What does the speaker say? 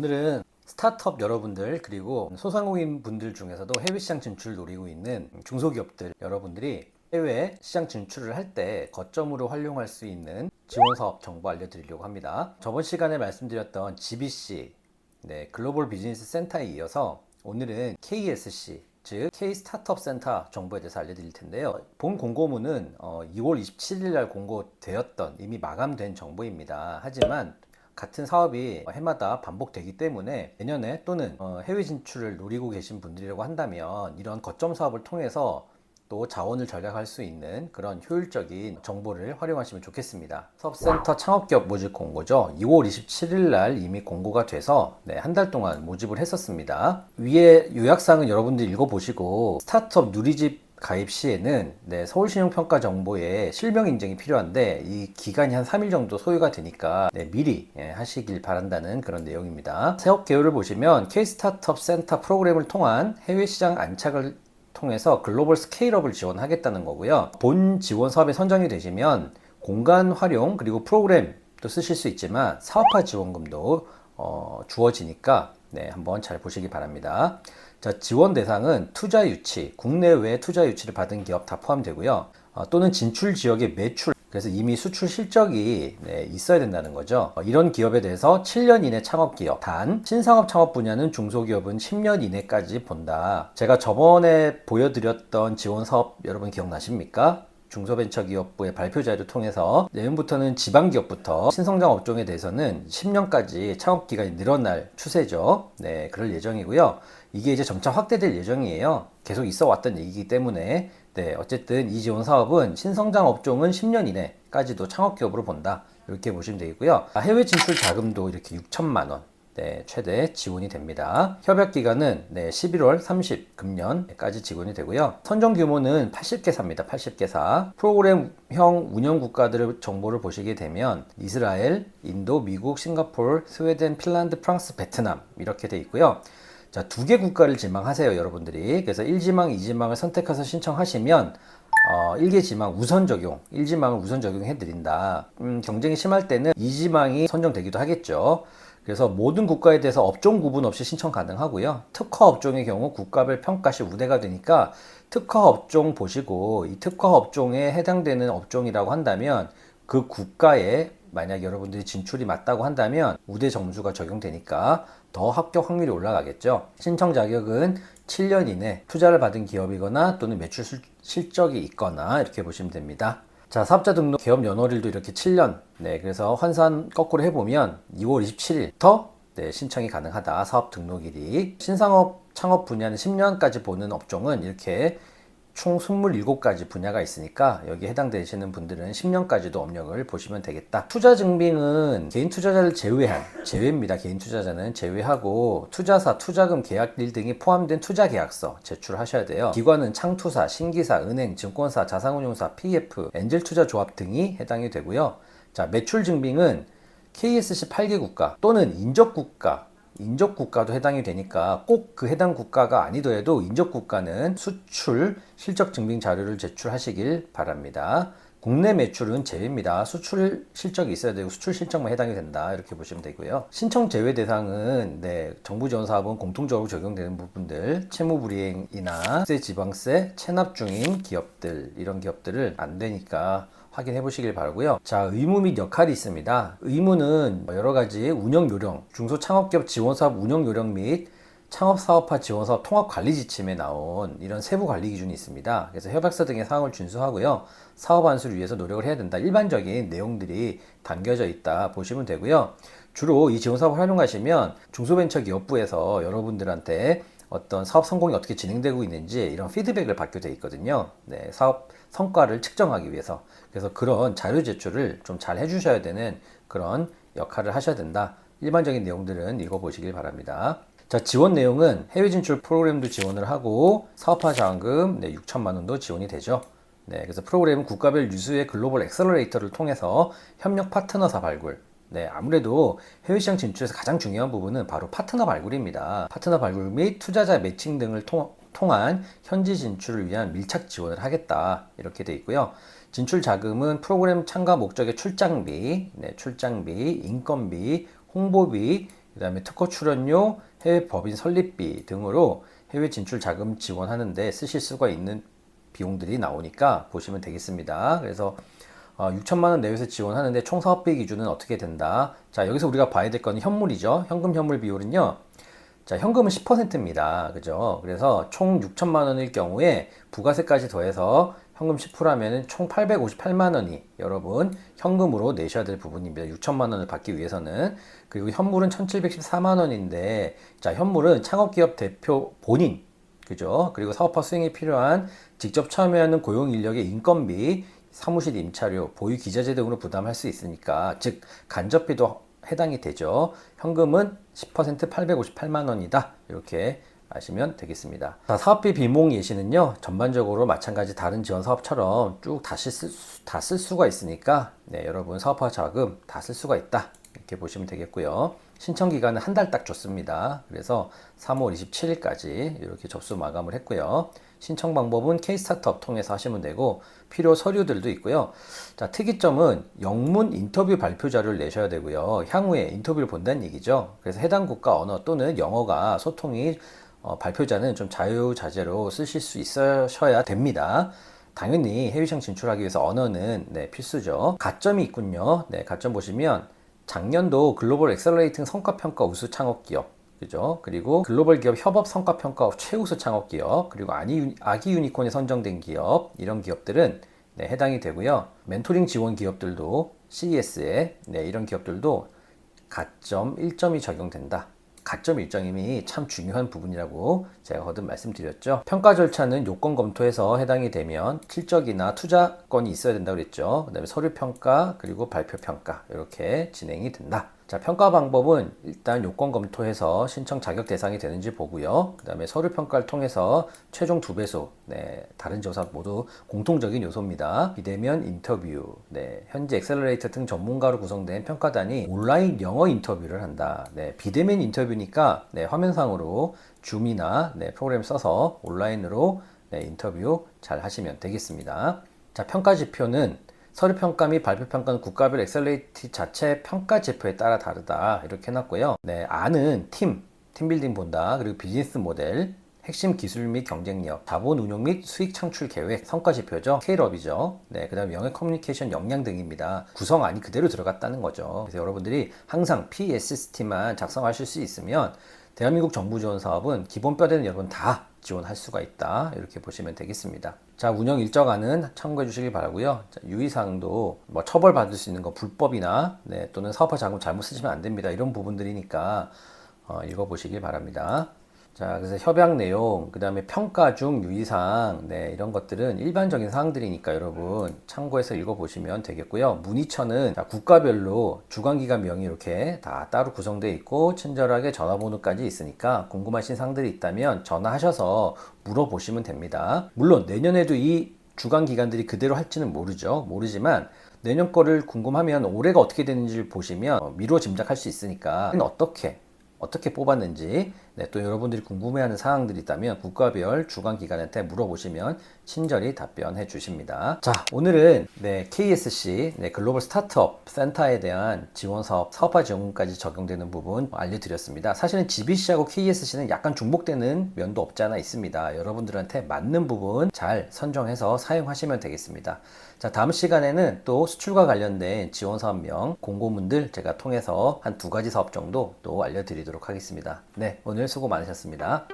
오늘은 스타트업 여러분들 그리고 소상공인 분들 중에서도 해외 시장 진출을 노리고 있는 중소기업들 여러분들이 해외 시장 진출을 할 때 거점으로 활용할 수 있는 지원 사업 정보 알려드리려고 합니다. 저번 시간에 말씀드렸던 GBC 글로벌 비즈니스 센터에 이어서 오늘은 KSC 즉 K 스타트업 센터 정보에 대해서 알려드릴 텐데요. 본 공고문은 2월 27일 날 공고되었던 이미 마감된 정보입니다. 하지만 같은 사업이 해마다 반복되기 때문에 내년에 또는 해외 진출을 노리고 계신 분들이라고 한다면 이런 거점 사업을 통해서 또 자원을 절약할 수 있는 그런 효율적인 정보를 활용하시면 좋겠습니다. 사업센터 창업기업 모집 공고죠. 2월 27일 날 이미 공고가 돼서 한 달 동안 모집을 했었습니다. 위에 요약사항은 여러분들 읽어보시고 스타트업 누리집 가입 시에는 서울신용평가 정보에 실명 인증이 필요한데 이 기간이 한 3일 정도 소요가 되니까 미리 하시길 바란다는 그런 내용입니다. 사업 개요를 보시면 K-스타트업 센터 프로그램을 통한 해외 시장 안착을 통해서 글로벌 스케일업을 지원하겠다는 거고요. 본 지원 사업에 선정이 되시면 공간 활용 그리고 프로그램도 쓰실 수 있지만 사업화 지원금도 주어지니까 한번 잘 보시기 바랍니다. 자, 지원 대상은 투자 유치, 국내외 투자 유치를 받은 기업 다 포함되고요. 또는 진출 지역의 매출, 그래서 이미 수출 실적이 있어야 된다는 거죠. 이런 기업에 대해서 7년 이내 창업 기업, 단 신상업 창업 분야는 중소기업은 10년 이내까지 본다. 제가 저번에 보여드렸던 지원 사업 여러분 기억나십니까? 중소벤처기업부의 발표 자료를 통해서 내년부터는 지방기업부터 신성장 업종에 대해서는 10년까지 창업기간이 늘어날 추세죠. 그럴 예정이고요. 이게 이제 점차 확대될 예정이에요. 계속 있어 왔던 얘기이기 때문에 어쨌든 이 지원 사업은 신성장 업종은 10년 이내까지도 창업기업으로 본다. 이렇게 보시면 되겠고요. 해외 진출 자금도 이렇게 6천만 원. 최대 지원이 됩니다. 협약 기간은 11월 30 금년까지 지원이 되고요. 선정 규모는 80개사입니다. 80개사. 프로그램형 운영 국가들의 정보를 보시게 되면 이스라엘, 인도, 미국, 싱가포르, 스웨덴, 핀란드, 프랑스, 베트남 이렇게 돼 있고요. 자, 2개 국가를 지망하세요, 여러분들이. 그래서 1지망, 2지망을 선택해서 신청하시면 1개 지망 우선 적용, 1지망을 우선 적용해 드린다. 경쟁이 심할 때는 2지망이 선정되기도 하겠죠. 그래서 모든 국가에 대해서 업종 구분 없이 신청 가능하고요. 특화 업종의 경우 국가별 평가 시 우대가 되니까 특화 업종 보시고 이 특화 업종에 해당되는 업종이라고 한다면 그 국가에 만약 여러분들이 진출이 맞다고 한다면 우대 점수가 적용되니까 더 합격 확률이 올라가겠죠. 신청 자격은 7년 이내 투자를 받은 기업이거나 또는 매출 실적이 있거나 이렇게 보시면 됩니다. 자, 사업자 등록 개업 연월일도 이렇게 7년. 그래서 환산 거꾸로 해보면 2월 27일부터 신청이 가능하다. 사업 등록일이. 신상업 창업 분야는 10년까지 보는 업종은 이렇게 총 27가지 분야가 있으니까 여기에 해당되시는 분들은 10년까지도 업력을 보시면 되겠다. 투자 증빙은 개인 투자자를 제외입니다. 개인 투자자는 제외하고 투자사, 투자금 계약일 등이 포함된 투자 계약서 제출하셔야 돼요. 기관은 창투사, 신기사, 은행, 증권사, 자산운용사, PF, 엔젤 투자 조합 등이 해당이 되고요. 자, 매출 증빙은 KSC 8개 국가 또는 인접 국가도 해당이 되니까 꼭 그 해당 국가가 아니더라도 인접 국가는 수출 실적 증빙 자료를 제출하시길 바랍니다. 국내 매출은 제외입니다. 수출 실적이 있어야 되고 수출 실적만 해당이 된다. 이렇게 보시면 되고요. 신청 제외 대상은 정부 지원 사업은 공통적으로 적용되는 부분들, 채무불이행이나 지방세 체납 중인 기업들, 이런 기업들을 안 되니까 확인해 보시길 바라고요. 자, 의무 및 역할이 있습니다. 의무는 여러 가지 운영 요령, 중소창업기업 지원사업 운영 요령 및 창업사업화 지원사업 통합관리 지침에 나온 이런 세부 관리 기준이 있습니다. 그래서 협약서 등의 사항을 준수하고요. 사업 안수를 위해서 노력을 해야 된다. 일반적인 내용들이 담겨져 있다 보시면 되고요. 주로 이 지원사업을 활용하시면 중소벤처기업부에서 여러분들한테 어떤 사업 성공이 어떻게 진행되고 있는지 이런 피드백을 받게 돼 있거든요. 사업 성과를 측정하기 위해서. 그래서 그런 자료 제출을 좀 잘 해주셔야 되는 그런 역할을 하셔야 된다. 일반적인 내용들은 읽어보시길 바랍니다. 자, 지원 내용은 해외 진출 프로그램도 지원을 하고 사업화 자원금 6천만 원도 지원이 되죠. 그래서 프로그램은 국가별 유수의 글로벌 엑셀러레이터를 통해서 협력 파트너사 발굴. 아무래도 해외 시장 진출에서 가장 중요한 부분은 바로 파트너 발굴입니다. 파트너 발굴 및 투자자 매칭 등을 통한 현지 진출을 위한 밀착 지원을 하겠다. 이렇게 돼 있고요. 진출 자금은 프로그램 참가 목적의 출장비, 인건비, 홍보비, 그다음에 특허 출연료, 해외 법인 설립비 등으로 해외 진출 자금 지원하는데 쓰실 수가 있는 비용들이 나오니까 보시면 되겠습니다. 그래서 6천만 원 내외에서 지원하는데 총 사업비 기준은 어떻게 된다. 자, 여기서 우리가 봐야 될 건 현물이죠. 현금 현물 비율은요. 자, 현금은 10%입니다. 그죠? 그래서 총 6천만 원일 경우에 부가세까지 더해서 현금 10%하면은 총 858만 원이 여러분 현금으로 내셔야 될 부분입니다. 6천만 원을 받기 위해서는. 그리고 현물은 1714만 원인데, 자, 현물은 창업기업 대표 본인, 그죠? 그리고 사업화 수행에 필요한 직접 참여하는 고용 인력의 인건비, 사무실 임차료, 보유 기자재 등으로 부담할 수 있으니까, 즉 간접비도 해당이 되죠. 현금은 10% 858만 원이다. 이렇게 아시면 되겠습니다. 자, 사업비 비용 예시는요, 전반적으로 마찬가지 다른 지원 사업처럼 쭉 다 쓸 수가 있으니까, 네, 여러분 사업화 자금 다 쓸 수가 있다. 이렇게 보시면 되겠고요. 신청 기간은 한 달 딱 줬습니다. 그래서 3월 27일까지 이렇게 접수 마감을 했고요. 신청 방법은 K-스타트업 통해서 하시면 되고, 필요 서류들도 있고요. 자, 특이점은 영문 인터뷰 발표 자료를 내셔야 되고요. 향후에 인터뷰를 본다는 얘기죠. 그래서 해당 국가 언어 또는 영어가 소통이 발표자는 좀 자유자재로 쓰실 수 있으셔야 됩니다. 당연히 해외 시장 진출하기 위해서 언어는 네, 필수죠. 가점이 있군요. 네, 가점 보시면 작년도 글로벌 엑셀러레이팅 성과평가 우수 창업기업, 그죠? 그리고 글로벌 기업 협업 성과평가 최우수 창업기업, 그리고 아기 유니콘에 선정된 기업, 이런 기업들은 네, 해당이 되고요. 멘토링 지원 기업들도 CES에 네, 이런 기업들도 가점 1점이 적용된다. 가점 1점이 참 중요한 부분이라고 제가 거듭 말씀드렸죠. 평가 절차는 요건 검토해서 해당이 되면 실적이나 투자건이 있어야 된다고 그랬죠. 그 다음에 서류 평가 그리고 발표 평가 이렇게 진행이 된다. 자, 평가 방법은 일단 요건 검토해서 신청 자격 대상이 되는지 보고요. 그 다음에 서류 평가를 통해서 최종 2배수, 네, 다른 조사 모두 공통적인 요소입니다. 비대면 인터뷰, 네, 현재 엑셀러레이터 등 전문가로 구성된 평가단이 온라인 영어 인터뷰를 한다. 네, 비대면 인터뷰니까 네, 화면상으로 줌이나 네, 프로그램 써서 온라인으로 네, 인터뷰 잘 하시면 되겠습니다. 자, 평가 지표는 서류 평가 및 발표 평가는 국가별 엑셀러레이티 자체 평가 지표에 따라 다르다. 이렇게 해놨고요. 네, R은 팀빌딩 본다. 그리고 비즈니스 모델, 핵심 기술 및 경쟁력, 자본 운용 및 수익 창출 계획, 성과 지표죠. 스케일업이죠. 네, 그 다음에 영역 커뮤니케이션 역량 등입니다. 구성안이 그대로 들어갔다는 거죠. 그래서 여러분들이 항상 PSST만 작성하실 수 있으면 대한민국 정부 지원 사업은 기본 뼈대는 여러분 다 지원할 수가 있다. 이렇게 보시면 되겠습니다. 자, 운영 일정안은 참고해 주시기 바라고요. 자, 유의사항도 뭐 처벌받을 수 있는 거 불법이나 네, 또는 사업화 자금 잘못 쓰시면 안 됩니다. 이런 부분들이니까 읽어보시길 바랍니다. 자, 그래서 협약 내용, 그 다음에 평가 중 유의사항, 네, 이런 것들은 일반적인 사항들이니까 여러분 참고해서 읽어보시면 되겠고요. 문의처는 자, 국가별로 주관기관 명이 이렇게 다 따로 구성되어 있고 친절하게 전화번호까지 있으니까 궁금하신 사항들이 있다면 전화하셔서 물어보시면 됩니다. 물론 내년에도 이 주관기관들이 그대로 할지는 모르지만 내년 거를 궁금하면 올해가 어떻게 되는지를 보시면 미루어 짐작할 수 있으니까 어떻게 뽑았는지 네, 또 여러분들이 궁금해하는 사항들이 있다면 국가별 주관기관한테 물어보시면 친절히 답변해 주십니다. 자, 오늘은 네, KSC 네, 글로벌 스타트업 센터에 대한 지원 사업, 사업화 지원금까지 적용되는 부분 알려드렸습니다. 사실은 GBC하고 KSC는 약간 중복되는 면도 없지 않아 있습니다. 여러분들한테 맞는 부분 잘 선정해서 사용하시면 되겠습니다. 자, 다음 시간에는 또 수출과 관련된 지원 사업명 공고문들 제가 통해서 한 2가지 사업 정도 또 알려드리도록 하겠습니다. 네, 오늘 수고 많으셨습니다.